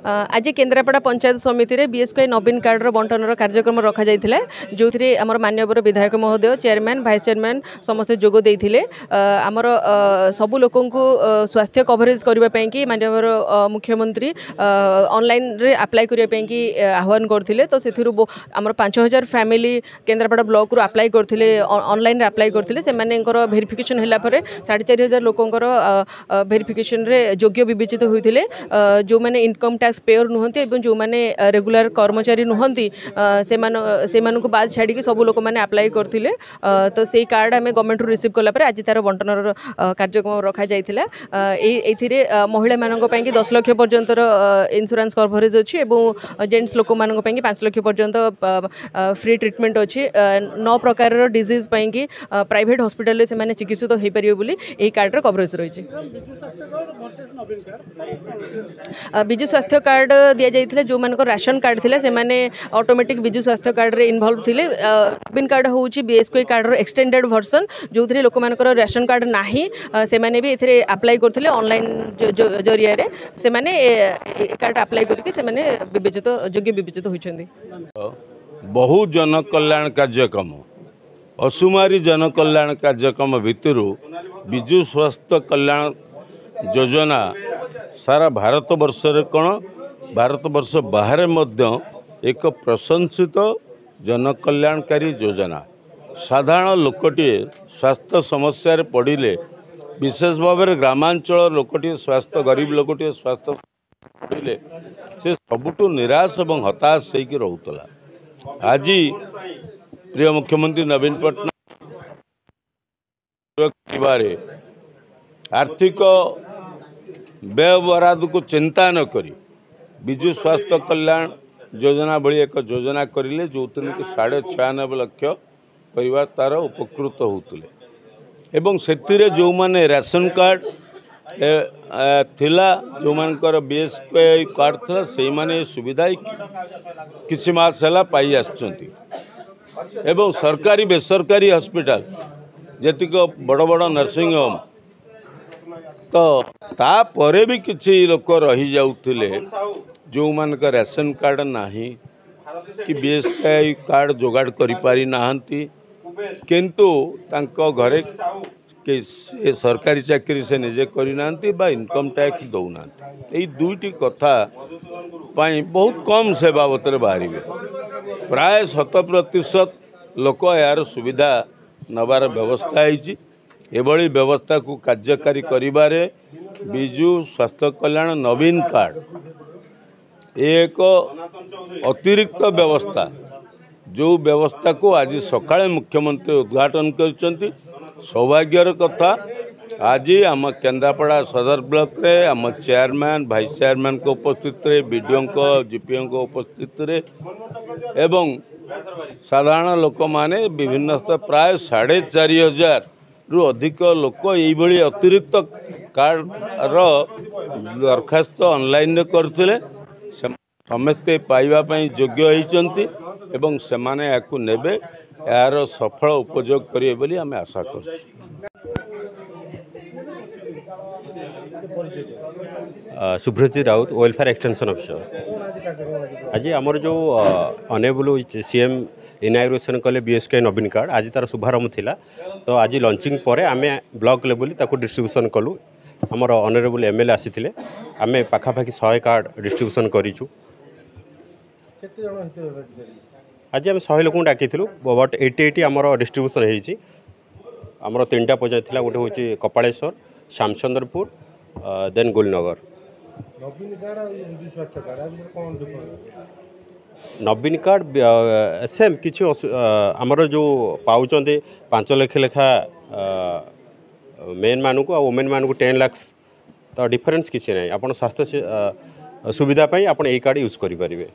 आज केन्द्रापड़ा पंचायत समिति रे बीएसके नवीन कार्ड बंटन कार्यक्रम रखा जाइथिला जो आमर मान्यवर विधायक महोदय चेयरमैन भाइस चेयरमैन समस्ते जोग देइथिले आमर सबु लोक स्वास्थ्य कवरेज करने कि मान्यवर मुख्यमंत्री ऑनलाइन रे अप्लाई करने कि आह्वान करथिले तो सेथिरु आमर 5000 फैमिली केन्द्रापड़ा ब्लॉक रु अप्लाई करथिले ऑनलाइन रे अप्लाई करथिले से मानेकर वेरिफिकेशन होला परे 4500 लोकंकर वेरिफिकेशन रे योग्य विवेचित होइथिले जो माने इनकम टैक्स पेयर नुहंती एवं जो माने रेगुलर कर्मचारी नुहंती से मानक बाद छाड़ी कि सब लोक माने अप्लाई करथिले तो सेही कार्ड आमे गवर्नमेंट रु रिसीव करला परे आज तार बंटनर कार्यक्रम रखा जाइथिला एथिरे महिला मानक पई कि 10 लाख पर्यंत इंश्योरेंस कवरेज अछि एवं जेंट्स लोक मानक पई कि 5 लाख पर्यंत फ्री ट्रीटमेंट अछि 9 प्रकार डिजीज पई कि प्राइवेट हॉस्पिटल से माने चिकित्सित होई परियो बोली एही कार्ड रो कवरेज रहिछि। विजु स्वास्थ्य कार्ड दिया जाइथिले जो मानक राशन कार्ड थिले से माने ऑटोमेटिक विजु स्वास्थ्य कार्ड रे इन्वॉल्व थिले नवीन कार्ड होउछि बीएसके कार्ड रो एक्सटेंडेड वर्जन जो थिरे लोक मानकर राशन कार्ड नाही से माने भी एथिरे अप्लाई करथिले ऑनलाइन जरिया रे से माने कार्ड अप्लाई करके से माने विवेचित योग्य विवेचित होइछन्ती। बहु जन कल्याण कार्यक्रम असुमारी जन कल्याण कार्यक्रम भितर विजु स्वास्थ्य कल्याण योजना सारा भारत वर्ष रे कौन भारत वर्ष बाहर मध्य एक प्रशंसित जन कल्याणकारी योजना साधारण लोकटे स्वास्थ्य समस्या पड़े विशेष भाव में ग्रामांचल लोकटे स्वास्थ्य गरीब लोकटे स्वास्थ्य पड़े से सबुठु निराश और हताश होकर रोला। आज प्रिय मुख्यमंत्री नवीन पट्टनायक आर्थिक व्यय बराद को चिंता न करी विजु स्वास्थ्य कल्याण योजना भली एक योजना करें जो कि 96.5 लाख परिवार तार उपकृत होते एवं से जो माने राशन कार्ड थिला जो मानकर बीएसके कार्ड था से माने सुविधा किसी मास है पाई आसुंती एवं सरकारी बेसरकारी हॉस्पिटल जेतिक बड़ बड़ नर्सिंग होम तो तापरे भी किसी लोक रही जाउथिले जो मानक राशन कार्ड नाही कि बीएसके कार्ड जोगाड़ करि पारि नाहंती किंतु तांको घरे कि सरकारी चाकरी से निजे करना इनकम टैक्स दौना यही दुईटी कथा पाई बहुत कम से बाबत बाहर प्राय 100% लोक यार सुविधा नबार व्यवस्था एभली व्यवस्था को कार्यकारी करिबारे विजु स्वास्थ्य कल्याण नवीन कार्ड एक अतिरिक्त व्यवस्था जो व्यवस्था को आज सकाळे मुख्यमंत्री उद्घाटन करचंती सौभाग्यर कथा आज आम केन्द्रापड़ा सदर ब्लॉक रे आम चेयरमैन भाइस चेयरमैन को उपस्थित रे बीडीओ को जीपीओ को उपस्थित रे एवं साधारण लोक माने विभिन्न प्राय 4500 रु अधिक लोक ये अतिरिक्त कार्ड रो दरखास्त ऑनलाइन करथिले समस्ते पाइबा पई योग्य होइचंती एवं सेमाने याकू नेबे यार सफल उपयोग करिए बोली आम आशा कर। Subrajit Raut welfare extension officer आज आमर जो अनेबल सीएम इनाग्रेशन कले बीएसके नवीन कार्ड आज तार शुभारंभ थिला तो आज लॉन्चिंग पर आम ब्लॉक लेवल ताको डिस्ट्रीब्यूशन कलु आमर ऑनरेबल एमएलए आसीथिले आम पाखापाखि 100 कार्ड डिस्ट्रीब्यूशन करिछु आज आम 100 लोक डाकी बट 80 आमर डिस्ट्रीब्यूशन होती आमर 3टा पंचायत थी गोटे हूँ कपालेश्वर श्यामचंद्रपुर देन गोलनगर नवीन कार्ड सेम किसी आमर जो पाँच 5 लाख लेखा मेन मानू आ वोमेन मानू 10 लाख तो डिफरेन्स किसी ना आप स्वास्थ्य सुविधापी आप कार्ड यूज करें।